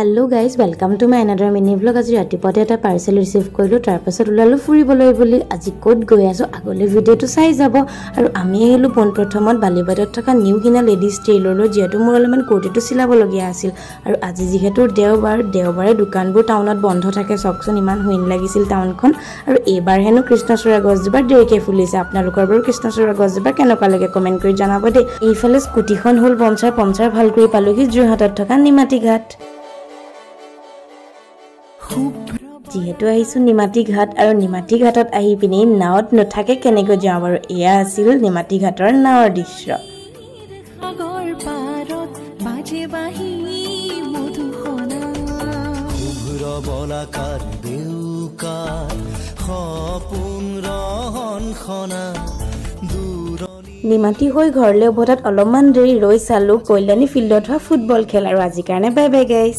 Hello guys welcome to my another mini vlog. आज रातिपुৱাতে এটা পাৰ্সেল ৰিসিভ কৰিলো, তাৰ পাছত ওলালো ফুৰিবলৈ বুলি। আজি ক'ত গৈ আছো আগলৈ ভিডিঅ'টো চাই যাব। আৰু আমি আহিলো পোনপ্ৰথমত বালিবাদত থকা নিউ কিনা লেডিজ টেইলৰলৈ, যেহেতু মোৰ অলপমান কুৰ্তিটো চিলাবলগীয়া আছিল। আৰু আজি যিহেতু দেওবাৰে দোকানবোৰ টাউনত বন্ধ থাকে। চকচোন ইমান হুইন লাগিছিল টাউনখন। আৰু এইবাৰ হেনো কৃষ্ণচূড়া গছজোপা দেৰিকে ফুলিছে। আপোনালোকৰ বাৰু কৃষ্ণচূড়া গছজোপা কেনেকুৱা লাগে কমেন্ট কৰি জনাব দেই। এইফালে স্কুটিখন হ'ল পঞ্চাৰ ভাল কৰি পালোহি যোৰহাটত থকা নিমাতী ঘাট। যেহেতু আহিছো নিমাতী ঘাট, আৰু নিমাতী ঘাটত আহি পিনে নাৱত নথাকে কেনেকৈ যাওঁ বাৰু। এয়া আছিল নিমাতী ঘাটৰ নাৱৰ দৃশ্য। নিমাতী হৈ ঘৰলৈ উভতাত অলপমান দেৰি ৰৈ চালো কল্যাণী ফিল্ডত হোৱা ফুটবল খেল। আৰু আজিৰ কাৰণে বাই বাই গাইজ।